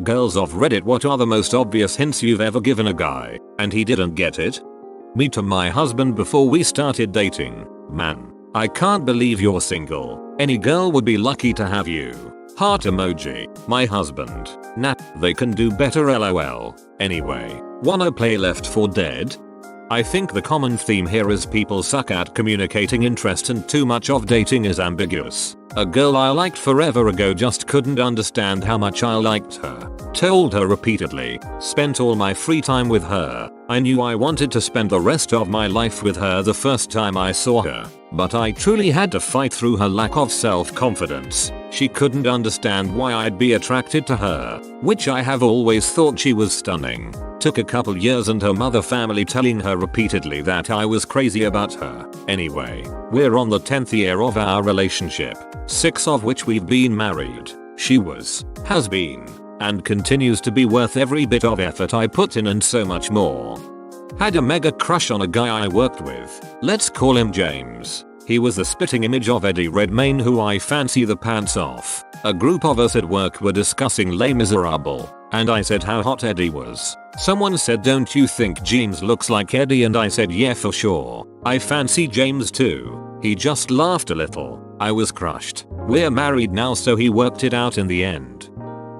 Girls of Reddit, what are the most obvious hints you've ever given a guy and he didn't get it? Me to my husband before we started dating. Man, I can't believe you're single. Any girl would be lucky to have you. Heart emoji. My husband. Nah, they can do better lol. Anyway, wanna play Left 4 Dead? I think the common theme here is people suck at communicating interest and too much of dating is ambiguous. A girl I liked forever ago just couldn't understand how much I liked her. Told her repeatedly. Spent all my free time with her. I knew I wanted to spend the rest of my life with her the first time I saw her. But I truly had to fight through her lack of self-confidence. She couldn't understand why I'd be attracted to her, which I have always thought she was stunning. Took a couple years and her mother family telling her repeatedly that I was crazy about her. Anyway, we're on the 10th year of our relationship, 6 of which we've been married. She has been, and continues to be worth every bit of effort I put in and so much more. Had a mega crush on a guy I worked with. Let's call him James. He was the spitting image of Eddie Redmayne, who I fancy the pants off. A group of us at work were discussing Les Miserables, and I said how hot Eddie was. Someone said, don't you think James looks like Eddie? And I said, yeah, for sure. I fancy James too. He just laughed a little. I was crushed. We're married now, so he worked it out in the end.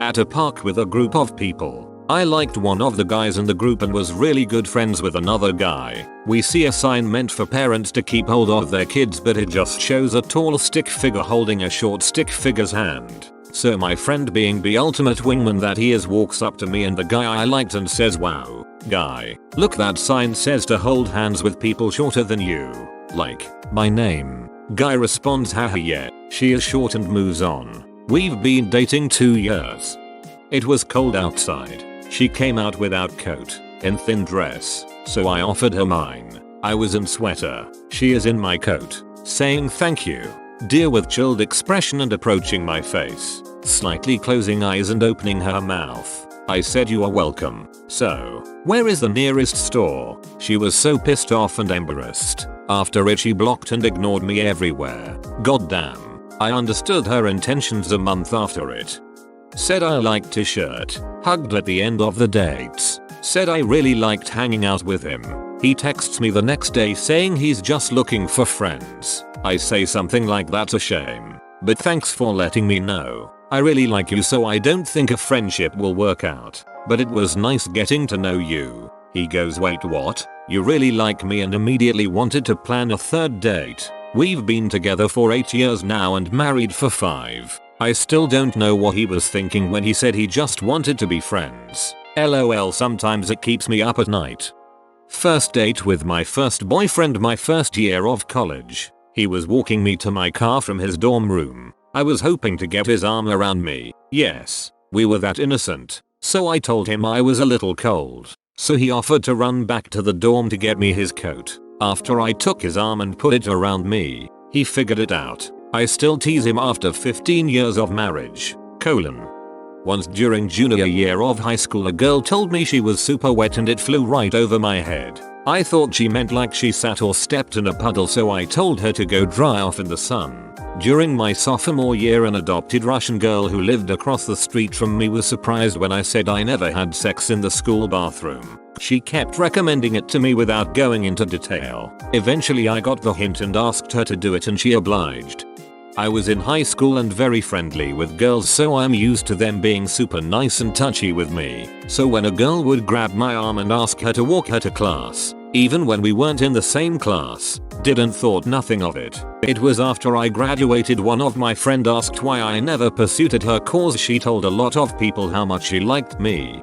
At a park with a group of people. I liked one of the guys in the group and was really good friends with another guy. We see a sign meant for parents to keep hold of their kids, but it just shows a tall stick figure holding a short stick figure's hand. So my friend, being the ultimate wingman that he is, walks up to me and the guy I liked and says, wow, guy, look, that sign says to hold hands with people shorter than you. Like, my name. Guy responds, haha, yeah, she is short, and moves on. We've been dating 2 years. It was cold outside. She came out without coat, in thin dress, so I offered her mine. I was in sweater. She is in my coat, saying thank you, dear, with chilled expression and approaching my face, slightly closing eyes and opening her mouth. I said, you are welcome. So, where is the nearest store? She was so pissed off and embarrassed. After it, she blocked and ignored me everywhere. Goddamn. I understood her intentions a month after it. Said I liked his shirt. Hugged at the end of the dates. Said I really liked hanging out with him. He texts me the next day saying he's just looking for friends. I say something like, that's a shame, but thanks for letting me know. I really like you, so I don't think a friendship will work out, but it was nice getting to know you. He goes, wait, what? You really like me? And immediately wanted to plan a third date. We've been together for 8 years now and married for 5. I still don't know what he was thinking when he said he just wanted to be friends. LOL, sometimes it keeps me up at night. First date with my first boyfriend my first year of college. He was walking me to my car from his dorm room. I was hoping to get his arm around me. Yes, we were that innocent. So I told him I was a little cold. So he offered to run back to the dorm to get me his coat. After I took his arm and put it around me, he figured it out. I still tease him after 15 years of marriage. Once during junior year of high school, a girl told me she was super wet and it flew right over my head. I thought she meant like she sat or stepped in a puddle, so I told her to go dry off in the sun. During my sophomore year, an adopted Russian girl who lived across the street from me was surprised when I said I never had sex in the school bathroom. She kept recommending it to me without going into detail. Eventually I got the hint and asked her to do it, and she obliged. I was in high school and very friendly with girls, so I'm used to them being super nice and touchy with me. So when a girl would grab my arm and ask her to walk her to class, even when we weren't in the same class, didn't thought nothing of it. It was after I graduated one of my friend asked why I never pursued her cause she told a lot of people how much she liked me.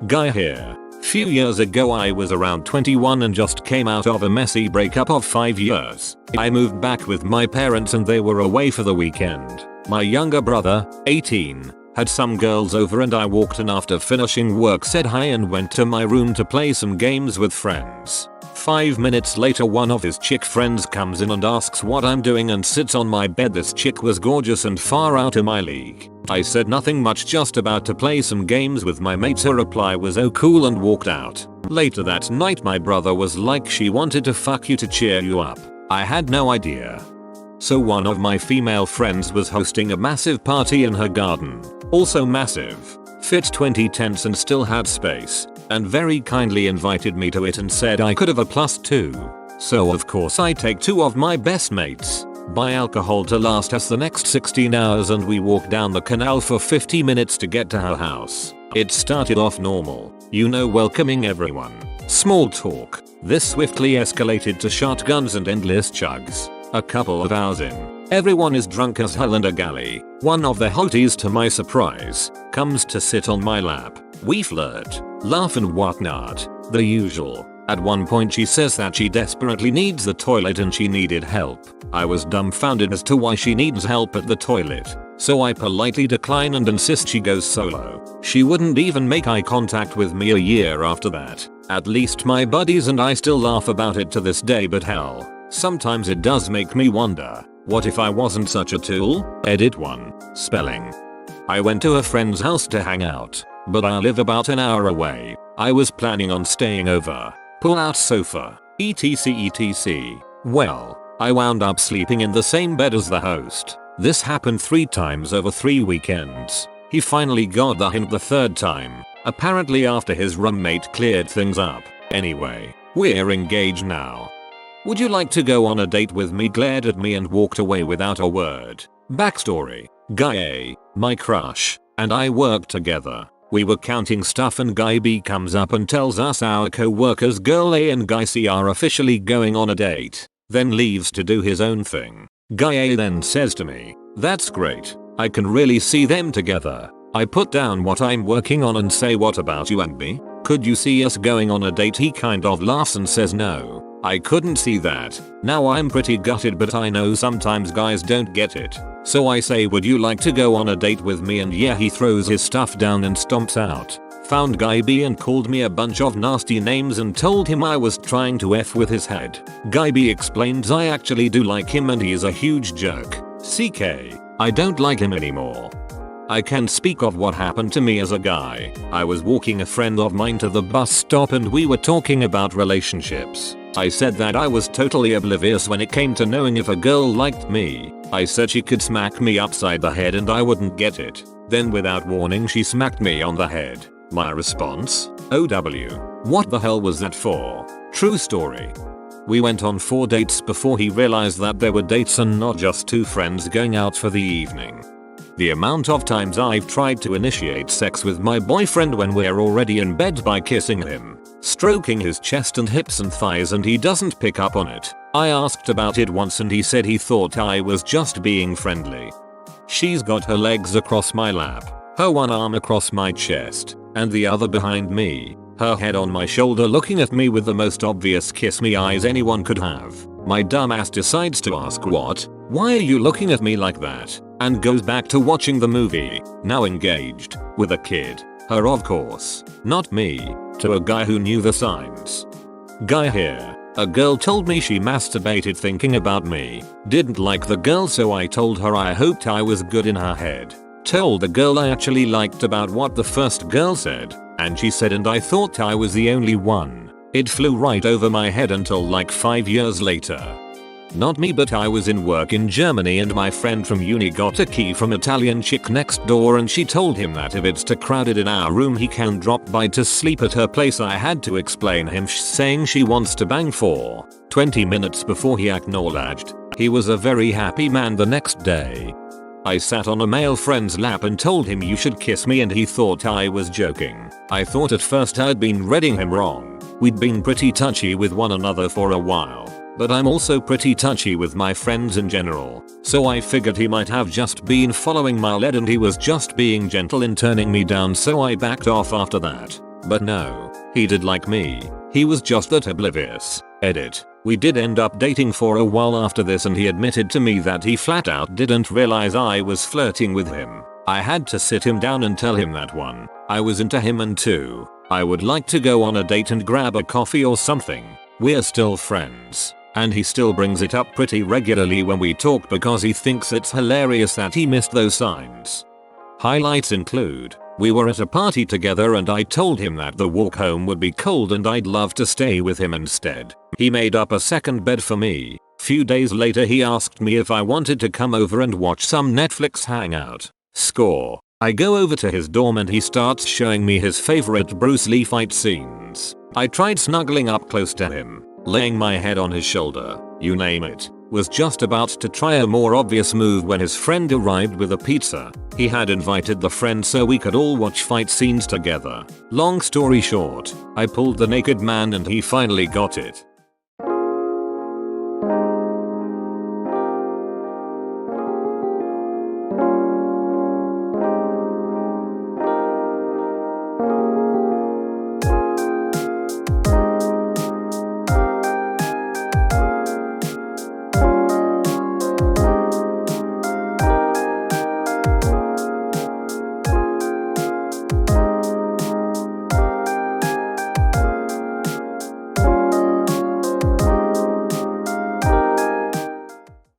Guy here. Few years ago I was around 21 and just came out of a messy breakup of 5 years. I moved back with my parents and they were away for the weekend. My younger brother, 18, had some girls over and I walked in after finishing work, said hi and went to my room to play some games with friends. 5 minutes later one of his chick friends comes in and asks what I'm doing and sits on my bed. This chick was gorgeous and far out of my league. I said nothing much, just about to play some games with my mates. Her reply was oh cool and walked out. Later that night my brother was like, she wanted to fuck you to cheer you up. I had no idea. So one of my female friends was hosting a massive party in her garden. Also massive. fit 20 tents and still had space, and very kindly invited me to it and said I could have a +2. So of course I take 2 of my best mates, buy alcohol to last us the next 16 hours, and we walk down the canal for 50 minutes to get to her house. It started off normal, welcoming everyone. Small talk. This swiftly escalated to shotguns and endless chugs. A couple of hours in, everyone is drunk as hell and a galley. One of the hotties, to my surprise, comes to sit on my lap. We flirt, laugh and whatnot. The usual. At one point she says that she desperately needs the toilet and she needed help. I was dumbfounded as to why she needs help at the toilet, so I politely decline and insist she goes solo. She wouldn't even make eye contact with me a year after that. At least my buddies and I still laugh about it to this day, but hell, sometimes it does make me wonder, what if I wasn't such a tool? Edit 1. Spelling. I went to a friend's house to hang out, but I live about an hour away. I was planning on staying over. Pull out sofa, etc. Well, I wound up sleeping in the same bed as the host. This happened 3 times over 3 weekends. He finally got the hint the 3rd time, apparently after his roommate cleared things up. Anyway, we're engaged now. Would you like to go on a date with me? Glared at me and walked away without a word. Backstory. Guy A, my crush, and I worked together. We were counting stuff and Guy B comes up and tells us our co-workers Girl A and Guy C are officially going on a date, then leaves to do his own thing. Guy A then says to me, "That's great, I can really see them together." I put down what I'm working on and say, "What about you and B? Could you see us going on a date?" He kind of laughs and says, "No, I couldn't see that." Now I'm pretty gutted, but I know sometimes guys don't get it. So I say, "Would you like to go on a date with me?" And yeah, he throws his stuff down and stomps out. Found Guy B and called me a bunch of nasty names and told him I was trying to F with his head. Guy B explains I actually do like him and he's a huge jerk. CK, I don't like him anymore. I can speak of what happened to me as a guy. I was walking a friend of mine to the bus stop and we were talking about relationships. I said that I was totally oblivious when it came to knowing if a girl liked me. I said she could smack me upside the head and I wouldn't get it. Then without warning she smacked me on the head. My response? OW. What the hell was that for? True story. We went on 4 dates before he realized that there were dates and not just 2 friends going out for the evening. The amount of times I've tried to initiate sex with my boyfriend when we're already in bed by kissing him, stroking his chest and hips and thighs, and he doesn't pick up on it. I asked about it once and he said he thought I was just being friendly. She's got her legs across my lap, her one arm across my chest, and the other behind me, her head on my shoulder looking at me with the most obvious kiss me eyes anyone could have. My dumbass decides to ask what? Why are you looking at me like that? And goes back to watching the movie, now engaged, with a kid. Her of course, not me, to a guy who knew the signs. Guy here. A girl told me she masturbated thinking about me. Didn't like the girl, so I told her I hoped I was good in her head. Told the girl I actually liked about what the first girl said, and she said, and I thought I was the only one. It flew right over my head until like 5 years later. Not me, but I was in work in Germany and my friend from uni got a key from Italian chick next door and she told him that if it's too crowded in our room he can drop by to sleep at her place. I had to explain him saying she wants to bang for 20 minutes before he acknowledged. He was a very happy man the next day. I sat on a male friend's lap and told him you should kiss me and he thought I was joking. I thought at first I'd been reading him wrong. We'd been pretty touchy with one another for a while. But I'm also pretty touchy with my friends in general, so I figured he might have just been following my lead and he was just being gentle in turning me down, so I backed off after that. But no, he did like me, he was just that oblivious. Edit. We did end up dating for a while after this and he admitted to me that he flat out didn't realize I was flirting with him. I had to sit him down and tell him that 1, I was into him, and 2, I would like to go on a date and grab a coffee or something. We're still friends. And he still brings it up pretty regularly when we talk because he thinks it's hilarious that he missed those signs. Highlights include, we were at a party together and I told him that the walk home would be cold and I'd love to stay with him instead. He made up a second bed for me. Few days later he asked me if I wanted to come over and watch some Netflix hangout. Score. I go over to his dorm and he starts showing me his favorite Bruce Lee fight scenes. I tried snuggling up close to him, laying my head on his shoulder, you name it. Was just about to try a more obvious move when his friend arrived with a pizza. He had invited the friend so we could all watch fight scenes together. Long story short, I pulled the naked man and he finally got it.